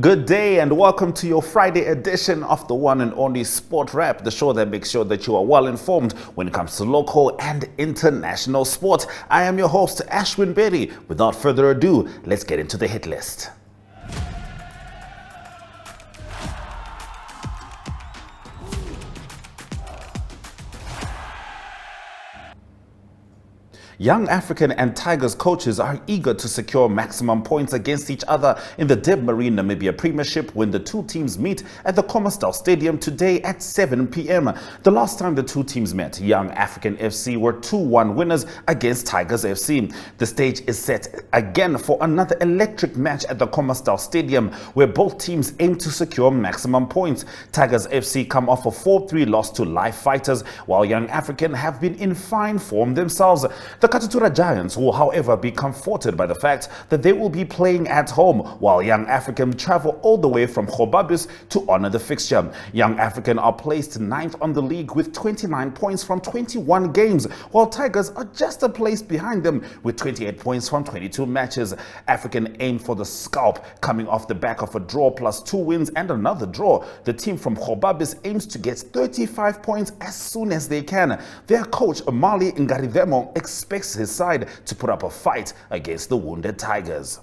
Good day and welcome to your Friday edition of the one and only Sport Wrap, the show that makes sure that you are well informed when it comes to local and international sport. I am your host, Ashwin Berry. Without further ado, let's get into the hit list. Young African and Tigers coaches are eager to secure maximum points against each other in the Deb Marine Namibia Premiership when the two teams meet at the Kommersdal Stadium today at 7 p.m. The last time the two teams met, Young African FC were 2-1 winners against Tigers FC. The stage is set again for another electric match at the Kommersdal Stadium where both teams aim to secure maximum points. Tigers FC come off a 4-3 loss to Live Fighters, while Young African have been in fine form themselves. The Katutura Giants will, however, be comforted by the fact that they will be playing at home, while Young African travel all the way from Khobabis to honor the fixture. Young African are placed 9th on the league with 29 points from 21 games, while Tigers are just a place behind them with 28 points from 22 matches. African aim for the scalp, coming off the back of a draw plus 2 wins and another draw. The team from Khobabis aims to get 35 points as soon as they can. Their coach, Amali Ngaridemo, expects his side to put up a fight against the wounded Tigers.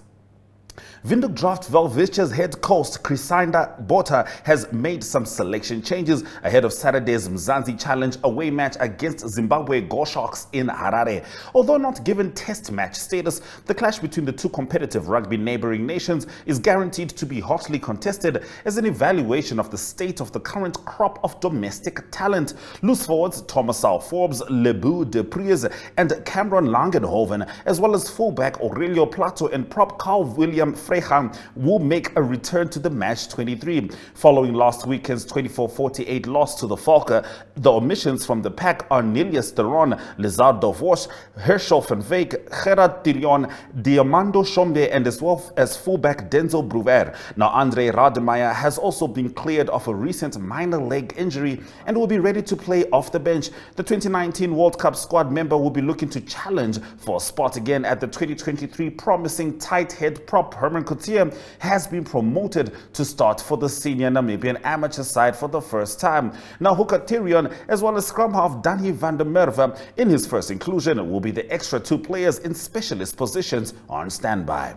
Windhoek Draft Velvicia's head coach Crisinda Botha has made some selection changes ahead of Saturday's Mzansi Challenge away match against Zimbabwe Go Sharks in Harare. Although not given test match status, the clash between the two competitive rugby neighboring nations is guaranteed to be hotly contested as an evaluation of the state of the current crop of domestic talent. Loose forwards Thomas Al Forbes, Lebu de Pries and Cameron Langenhoven, as well as fullback Aurelio Plato and prop Carl William Frejan will make a return to the match 23. Following last weekend's 24-48 loss to the Falke, the omissions from the pack are Nilius Theron, Lizardo Vosch, Herschel van Veek, Gerard Tirion, Diamando Shombe, and as well as fullback Denzel Bruver. Now, Andre Rademeyer has also been cleared of a recent minor leg injury and will be ready to play off the bench. The 2019 World Cup squad member will be looking to challenge for a spot again at the 2023 promising tight head prop Herman Coetzee has been promoted to start for the senior Namibian amateur side for the first time. Now, Hooker Tyrion, as well as scrum half Danny van der Merwe, in his first inclusion, will be the extra 2 players in specialist positions on standby.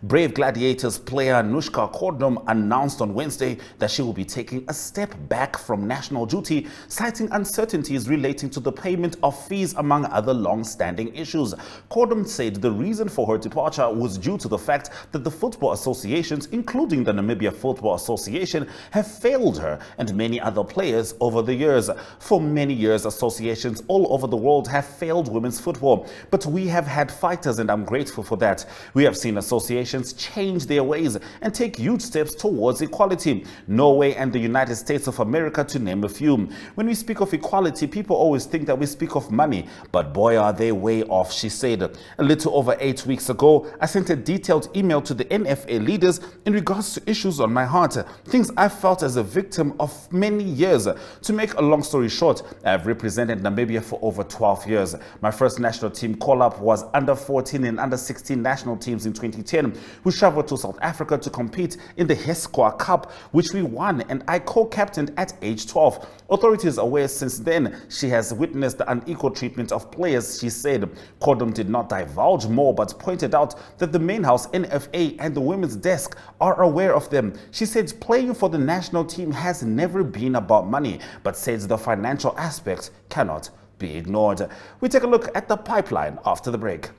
Brave Gladiators player Anushka Kordum announced on Wednesday that she will be taking a step back from national duty, citing uncertainties relating to the payment of fees among other long-standing issues. Kordum said the reason for her departure was due to the fact that the football associations, including the Namibia Football Association, have failed her and many other players over the years. For many years, associations all over the world have failed women's football, but we have had fighters and I'm grateful for that. We have seen associations change their ways and take huge steps towards equality. Norway and the United States of America, to name a few. When we speak of equality, people always think that we speak of money, but boy are they way off, she said. A little over 8 weeks ago, I sent a detailed email to the NFA leaders in regards to issues on my heart, things I felt as a victim of many years. To make a long story short, I have represented Namibia for over 12 years. My first national team call-up was under 14 and under 16 national teams in 2010. We traveled to South Africa to compete in the Hesqua Cup, which we won, and I co-captained at age 12. Authorities are aware since then she has witnessed the unequal treatment of players, she said. Kordum did not divulge more, but pointed out that the main house, NFA, and the women's desk are aware of them. She said playing for the national team has never been about money, but says the financial aspect cannot be ignored. We take a look at the pipeline after the break.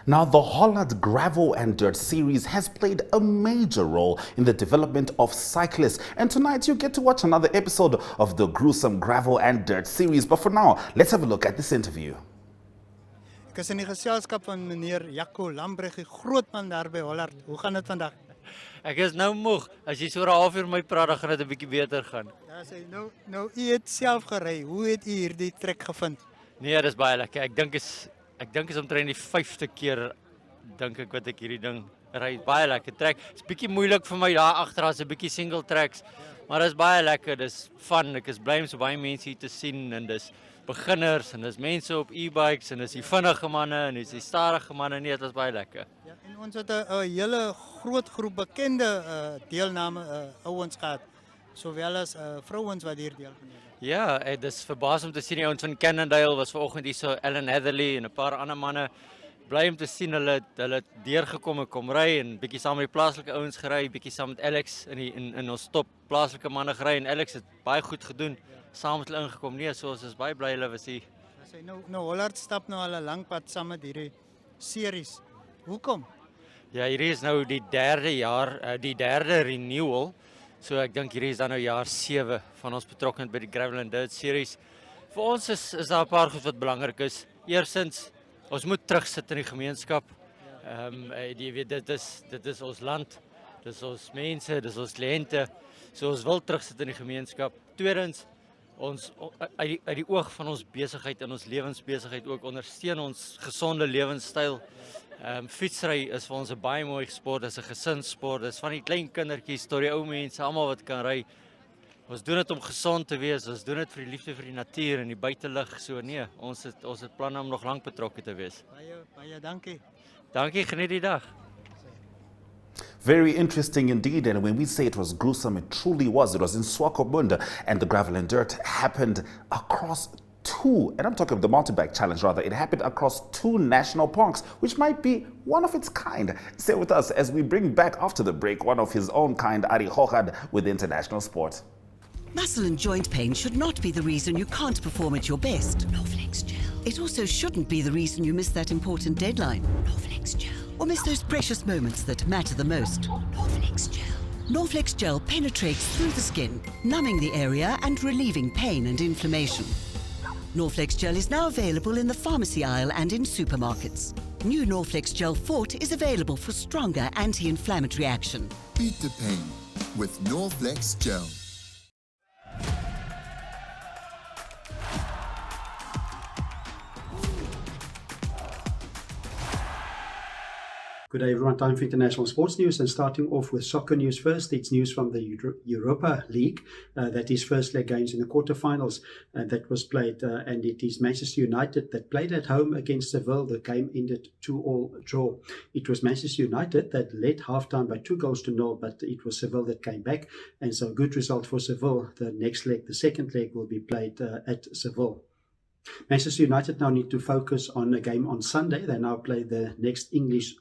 Now, the Holland Gravel and Dirt Series has played a major role in the development of cyclists. And tonight you get to watch another episode of the gruesome Gravel and Dirt Series. But for now, let's have a look at this interview. Ek is in die geselskap van meneer Jaco Lambrecht, die groot man daar by Holland. Hoe gaan dit vandag? Ek is nou moeg. As jy so 'n halfuur my praat, dan gaan dit 'n bietjie beter gaan. Ja, sê nou u het self gery. Hoe het u hierdie trek gevind? Nee, dis baie lekker. Ek dink is omtrent die 5de keer dink ek wat ek hierdie ding ry. Baie lekker trek. Dit's bietjie moeilik vir my daar agter, as 'n bietjie single tracks, maar dit is baie lekker. Dis fun. Ek is bly om so baie mense hier te sien, en dis beginners en dis mense op e-bikes en dis die vinnige manne en dis die stadige manne. Nee, dit was baie lekker. Ja, en ons het 'n hele groot groep bekende deelname ouens gehad, sowel as vrouens wat hier deelgeneem het. Ja, dit is verbaas om te sien die ouens van Cannondale was vanoggend hier, so Ellen Heatherly en 'n paar ander manne. Bly om te sien hulle deurgekom en kom ry en bietjie saam met die plaaslike ouens gery, bietjie saam met Alex in ons top plaaslike manne gery, en Alex het baie goed gedoen. Saam met hulle ingekom. Nee, so ons is baie bly hulle was hier. Sy nou Holland stap nou al 'n lang pad saam met hierdie series. Hoekom? Ja, hierdie is nou die 3de jaar, die 3de renewal. So ek dink hierdie is dan nou jaar 7 van ons betrokkenheid by die Gravel and Dirt series. Vir ons is daar 'n paar goed wat belangrik is. Eerstens, ons moet terugsit in die gemeenskap. Jy weet, dit is ons land, dis ons mense, dis ons kliënte. So ons wil terugsit in die gemeenskap. Tweedens, ons uit die oog van ons besigheid en ons lewensbesigheid ook ondersteun ons gesonde lewenstyl. Fietsry is vir ons 'n baie mooi sport, dis 'n gesinssport, dis van die klein kindertjies tot die ou mense, almal wat kan ry. Ons doen dit om gesond te wees, ons doen dit vir die liefde vir die natuur en die buitelug. So nee, ons het planne om nog lank betrokke te wees. Baie dankie. Dankie, geniet die dag. Very interesting indeed, and when we say it was gruesome, it truly was. It was in Swakopmund, and the Gravel and Dirt happened across and I'm talking of the mountain bike challenge rather, it happened across 2 national parks, which might be one of its kind. Stay with us as we bring back after the break one of his own kind, Ari Hochad, with international sport. Muscle and joint pain should not be the reason you can't perform at your best. Norflex Gel. It also shouldn't be the reason you miss that important deadline. Norflex Gel. Or miss those precious moments that matter the most. Norflex Gel. Norflex Gel penetrates through the skin, numbing the area and relieving pain and inflammation. Norflex Gel is now available in the pharmacy aisle and in supermarkets. New Norflex Gel Fort is available for stronger anti-inflammatory action. Beat the pain with Norflex Gel. Good day everyone, time for international sports news, and starting off with soccer news first. It's news from the Europa League, that is first leg games in the quarterfinals that was played, and it is Manchester United that played at home against Seville. The game ended 2-2 draw. It was Manchester United that led half-time by 2-0, but it was Seville that came back, and so a good result for Seville. The next leg, the second leg, will be played at Seville. Manchester United now need to focus on a game on Sunday. They now play the next English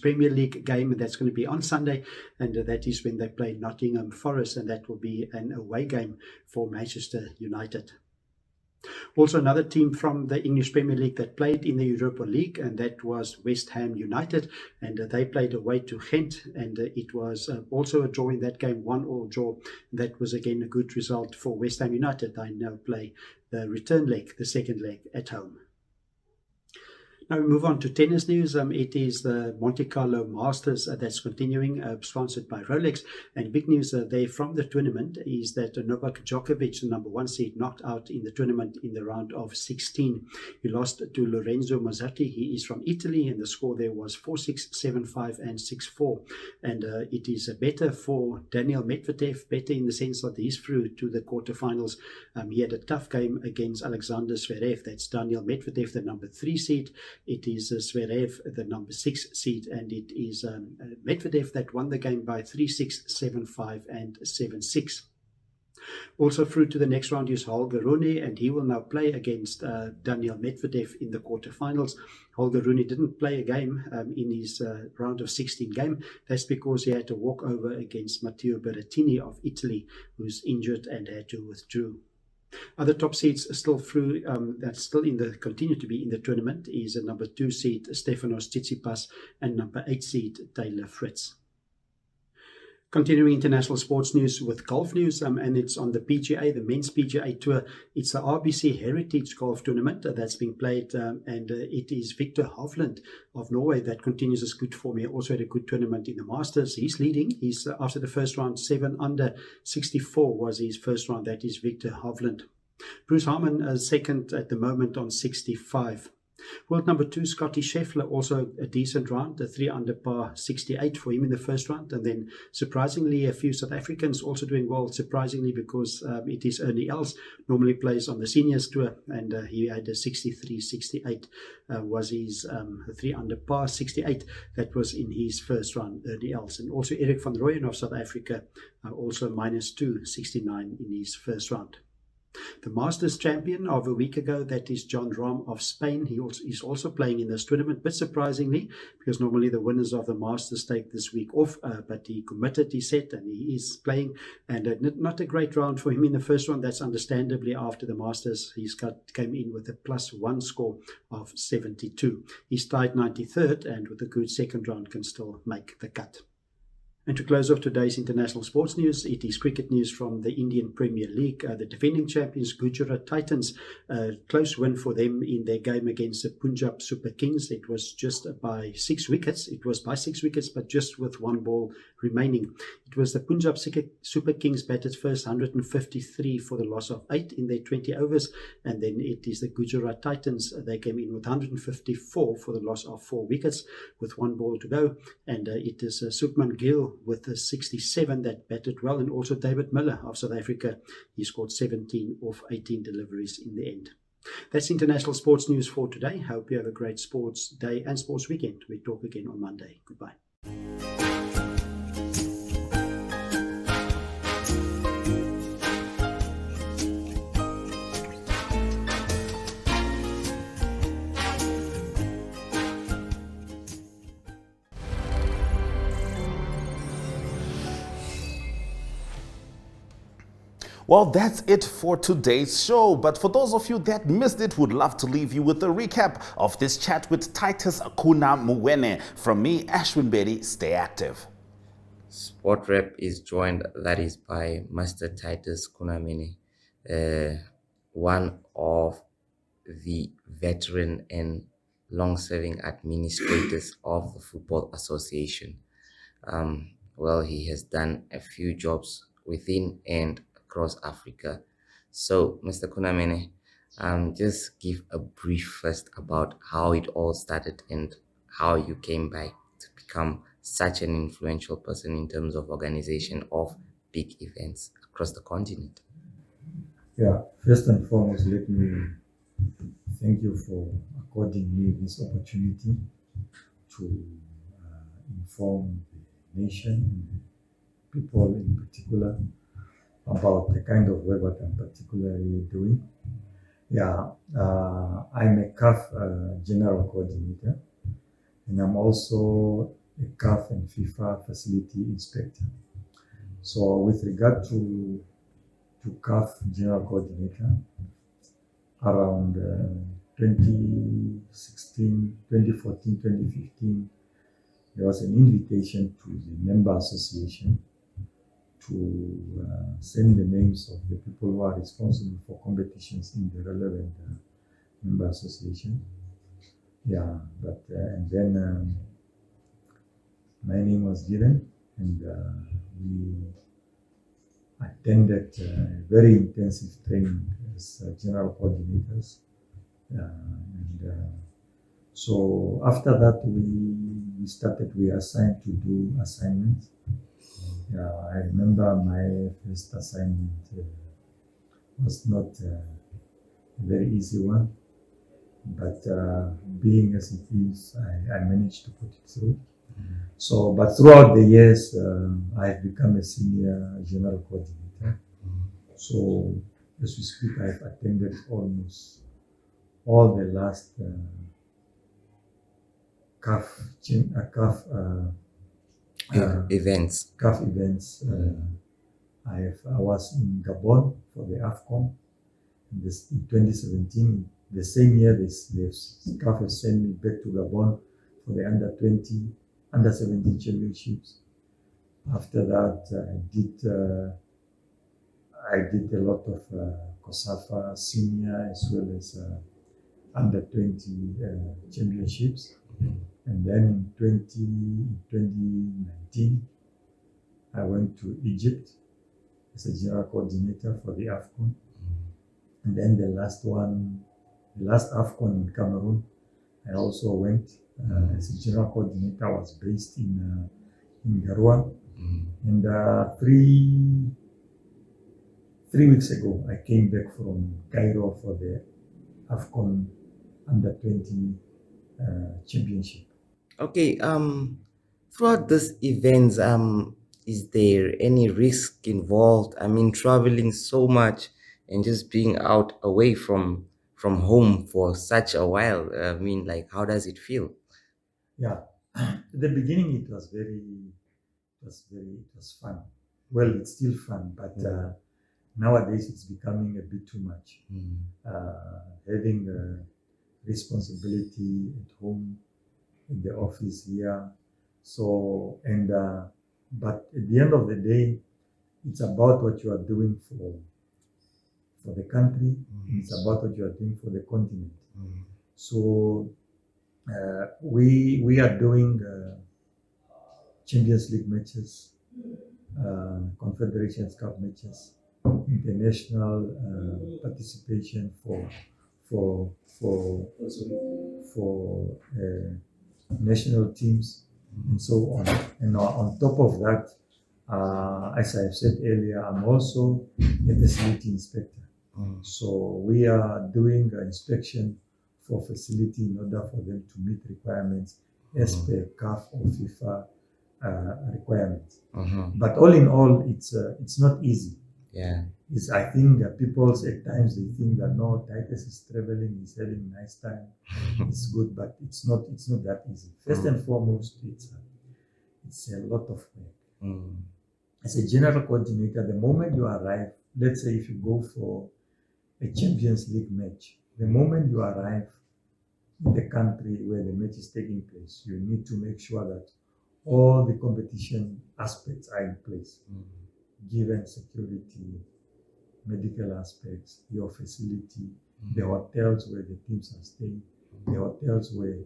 Premier League game, and that's going to be on Sunday, and that is when they play Nottingham Forest, and that will be an away game for Manchester United. Also, another team from the English Premier League that played in the Europa League, and that was West Ham United, and they played away to Ghent, and it was also a draw in that game, 1-1 draw. That was again a good result for West Ham United. They now play the return leg, the second leg, at home. Now we move on to tennis news. It is the Monte Carlo Masters that's continuing, sponsored by Rolex. And big news there from the tournament is that Novak Djokovic, the number 1 seed, knocked out in the tournament in the round of 16. He lost to Lorenzo Mazzotti. He is from Italy, and the score there was 4-6, 7-5, and 6-4. And it is better for Daniel Medvedev, better in the sense that he's through to the quarterfinals. He had a tough game against Alexander Zverev. That's Daniel Medvedev, the number 3 seed. It is Zverev, the number 6 seed, and it is Medvedev that won the game by 3-6, 7-5, and 7-6. Also through to the next round is Holger Rune, and he will now play against Daniel Medvedev in the quarterfinals. Holger Rune didn't play a game in his round of 16 game. That's because he had to walk over against Matteo Berrettini of Italy, who's injured and had to withdraw. Other top seeds still through that still continue to be in the tournament is number 2 seed Stefanos Tsitsipas and number 8 seed Taylor Fritz. Continuing international sports news with golf news, and it's on the PGA, the men's PGA Tour. It's the RBC Heritage Golf Tournament that's being played, and it is Victor Hovland of Norway that continues his good form. He also had a good tournament in the Masters. He's leading. He's after the first round, 7 under, 64 was his first round. That is Victor Hovland. Bruce Harmon second at the moment on 65. World number 2, Scotty Scheffler, also a decent round, a 3 under par, 68 for him in the first round. And then surprisingly, a few South Africans also doing well, surprisingly, because it is Ernie Els, normally plays on the seniors tour, and he had a 63, 68 was his 3 under par, 68. That was in his first round, Ernie Els. And also Eric van Rooyen of South Africa, also -2, 69 in his first round. The Masters champion of a week ago, that is John Rahm of Spain. He's also playing in this tournament, but surprisingly, because normally the winners of the Masters take this week off, but he committed, he said, and he is playing. And not a great round for him in the first round. That's understandably after the Masters. Came in with a +1 score of 72. He's tied 93rd, and with a good second round can still make the cut. And to close off today's international sports news, it is cricket news from the Indian Premier League. The defending champions Gujarat Titans, close win for them in their game against the Punjab Super Kings. It was just by 6 wickets. It was by 6 wickets, but just with 1 ball remaining. It was the Punjab Super Kings batted first, 153 for the loss of 8 in their 20 overs. And then it is the Gujarat Titans. They came in with 154 for the loss of 4 wickets with 1 ball to go. And it is Supman Gill with the 67 that batted well, and also David Miller of South Africa. He scored 17 off 18 deliveries in the end. That's international sports news for today. Hope you have a great sports day and sports weekend. We talk again on Monday. Goodbye. Well, that's it for today's show. But for those of you that missed it, would love to leave you with a recap of this chat with Titus Akuna Muwene. From me, Ashwin Bedi, stay active. Sport Rep is joined, that is, by Master Titus Kunamene, one of the veteran and long-serving administrators of the Football Association. Well, he has done a few jobs within and across Africa. So, Mr. Kunamene, just give a brief first about how it all started and how you came by to become such an influential person in terms of organization of big events across the continent. Yeah, first and foremost, let me thank you for according me this opportunity to inform the nation, people in particular, about the kind of work that I'm particularly doing. Yeah, I'm a CAF General Coordinator, and I'm also a CAF and FIFA Facility Inspector. So with regard to CAF General Coordinator, around 2016, 2014, 2015, there was an invitation to the member association to send the names of the people who are responsible for competitions in the relevant member association. Yeah, but and then my name was given, and we attended very intensive training as general coordinators. So after that, we were assigned to do assignments. I remember my first assignment was not a very easy one, but being as it is, I managed to put it through. So, but throughout the years, I've become a senior general coordinator. So, as we speak, I've attended almost all the last CAF events. CAF events. I was in Gabon for the AFCON. in 2017, the same year, the CAF has sent me back to Gabon for the under 17 championships. After that, I did a lot of COSAFA senior as well as under 20 championships. And then in 2019, I went to Egypt as a general coordinator for the AFCON. And then the last AFCON in Cameroon, I also went as a general coordinator. I was based in Garoua. And 3 weeks ago, I came back from Cairo for the AFCON under 20 championship. Okay, throughout these events, is there any risk involved? I mean, traveling so much and just being out away from home for such a while. I mean, like, how does it feel? Yeah, at the beginning it was fun. Well, it's still fun, but nowadays it's becoming a bit too much. Having responsibility at home, in the office here. So, but at the end of the day, it's about what you are doing for the country. It's about what you are doing for the continent. So, we are doing Champions League matches, Confederations Cup matches, international participation for national teams, and so on. And on top of that, as I have said earlier, I'm also a facility inspector. So we are doing an inspection for facility in order for them to meet requirements as per CAF or FIFA requirements. But all in all, it's not easy. Yeah. I think people at times they think that no, Titus is traveling, he's having a nice time, it's good, but it's not that easy. First and foremost, it's a lot of work. As a general coordinator, the moment you arrive, let's say if you go for a Champions League match, the moment you arrive in the country where the match is taking place, you need to make sure that all the competition aspects are in place, given security, medical aspects, your facility, the hotels where the teams are staying, the hotels where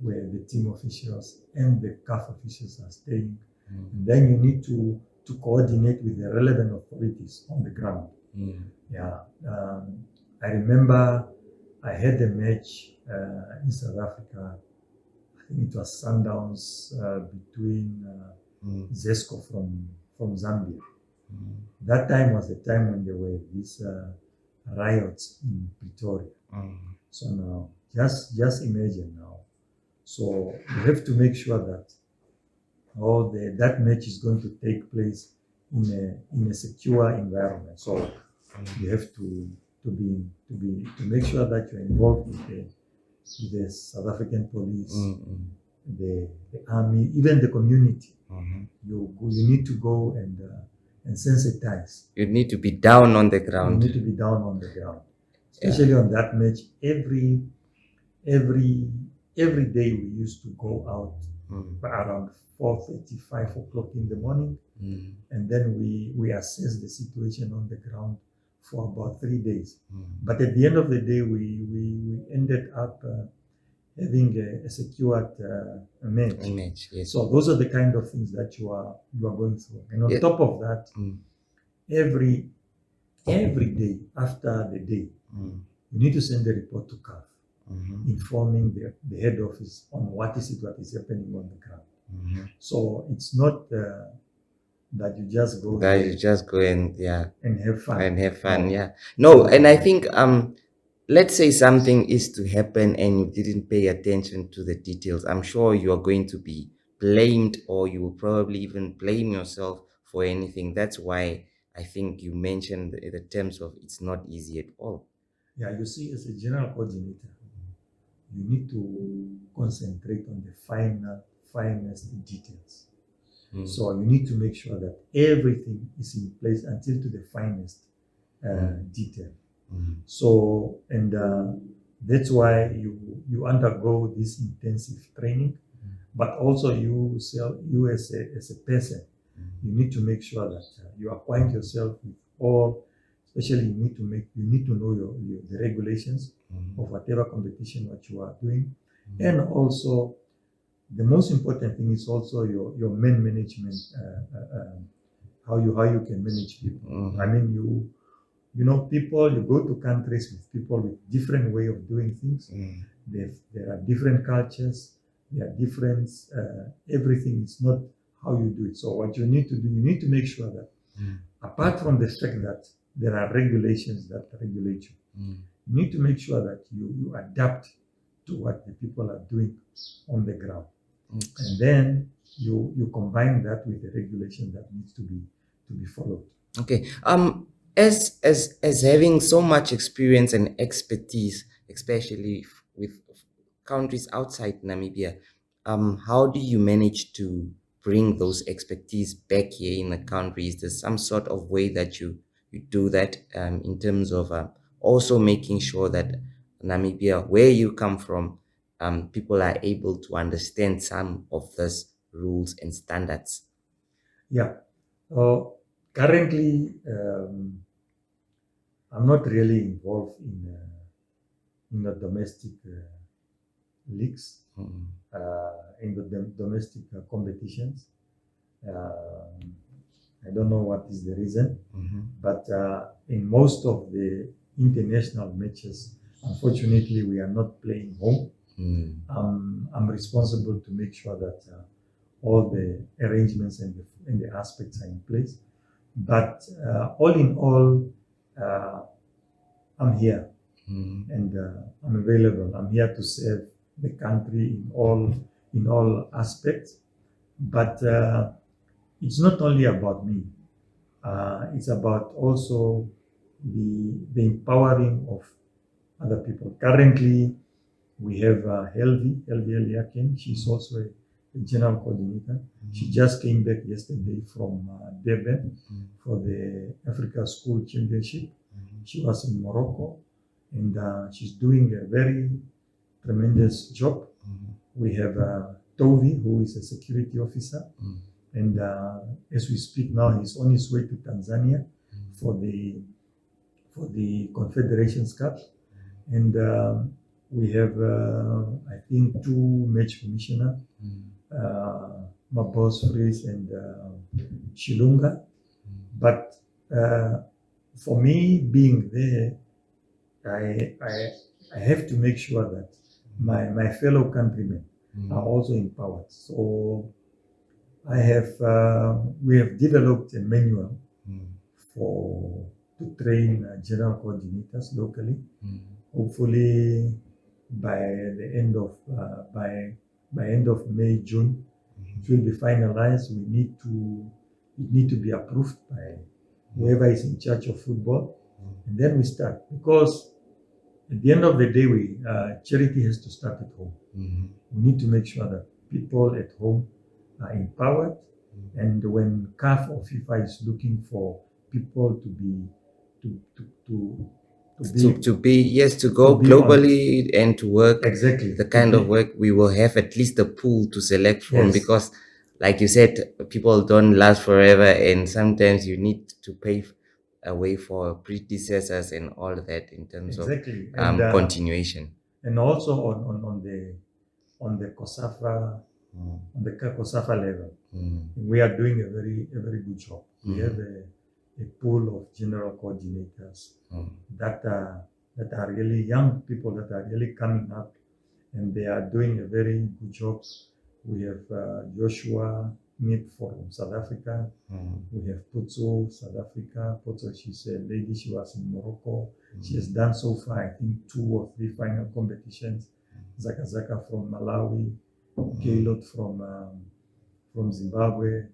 the team officials and the CAF officials are staying. And then you need to coordinate with the relevant authorities on the ground. Yeah, I remember I had a match in South Africa. I think it was Sundowns between Zesco from Zambia. That time was the time when there were these riots in Pretoria. So now, just imagine now. So you have to make sure that that match is going to take place in a secure environment. So you have to make sure that you're involved with the South African police, the army, even the community. You need to go and sensitize. You need to be down on the ground. You need to be down on the ground, especially on that match. Every day we used to go out around 4:30, 5 o'clock in the morning, and then we assess the situation on the ground for about 3 days. But at the end of the day, we ended up having a secured match. Yes. So those are the kind of things that you are going through. And on top of that, every day after the day, you need to send a report to CAF, informing the head office on what is happening on the ground. So it's not that you just go and have fun. No, and I think let's say something is to happen and you didn't pay attention to the details. I'm sure you are going to be blamed, or you will probably even blame yourself for anything. That's why I think you mentioned the terms of it's not easy at all. Yeah, you see, as a general coordinator, you need to concentrate on the finest details. So you need to make sure that everything is in place until to the finest detail. So, and that's why you undergo this intensive training, but also you as a person, you need to make sure that you acquaint yourself with all, especially you need to know the regulations of whatever competition what you are doing, and also the most important thing is also your man management, how you can manage people. I mean, you know, people, you go to countries with people with different way of doing things. There are different cultures, there are different, everything is not how you do it. So what you need to do, you need to make sure that apart from the fact that there are regulations that regulate you, you need to make sure that you adapt to what the people are doing on the ground. And then you combine that with the regulation that needs to be followed. Okay. As having so much experience and expertise, especially with countries outside Namibia, how do you manage to bring those expertise back here in the country? Is there some sort of way that you do that, in terms of also making sure that Namibia, where you come from, people are able to understand some of these rules and standards? Yeah. Currently, I'm not really involved in the domestic leagues, in the domestic competitions. I don't know what is the reason, but in most of the international matches, unfortunately, we are not playing home. I'm responsible to make sure that all the arrangements and the aspects are in place. But all in all, I'm here and I'm available. I'm here to serve the country in all aspects. But it's not only about me. It's about also the empowering of other people. Currently, we have Helvi Eliakim. She's also a general coordinator. She just came back yesterday from Durban for the Africa School Championship. She was in Morocco, and she's doing a very tremendous job. We have Tovi, who is a security officer, and as we speak now, he's on his way to Tanzania for the Confederations Cup, and we have I think 2 match commissioner, Mabos Fries and Shilunga. But for me being there, I have to make sure that my fellow countrymen are also empowered. So we have developed a manual to train general coordinators locally. Hopefully by the end of end of May, June, it will be finalized. It need to be approved by whoever is in charge of football, and then we start. Because at the end of the day, charity has to start at home. We need to make sure that people at home are empowered, and when CAF or FIFA is looking for people to go globally and to work exactly the kind of work, we will have at least a pool to select from. Yes. Because like you said, people don't last forever, and sometimes you need to pave a way for predecessors and all that in terms exactly. of continuation. And also on the COSAFA, on the COSAFA level, we are doing a very good job. We have a pool of general coordinators that are really young people that are really coming up, and they are doing a very good job. We have Joshua Mip from South Africa. We have Putso, South Africa. Putso, she's a lady, she was in Morocco. She has done so far, I think, 2 or 3 final competitions. Zaka from Malawi, Gaylord from Zimbabwe,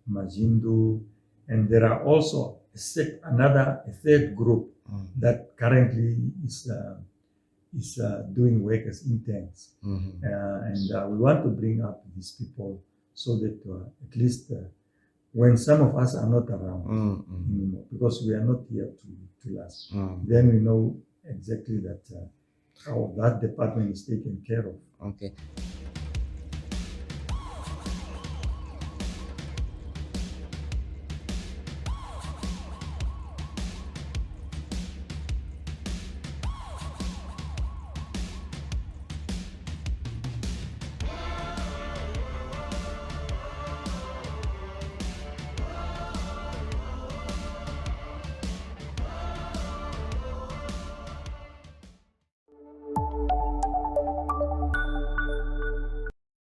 Majindu, and there are also a third group that currently is doing work as interns, and we want to bring up these people so that at least when some of us are not around Mm-hmm. anymore, because we are not here to last, Mm. then we know exactly that how that department is taken care of. Okay.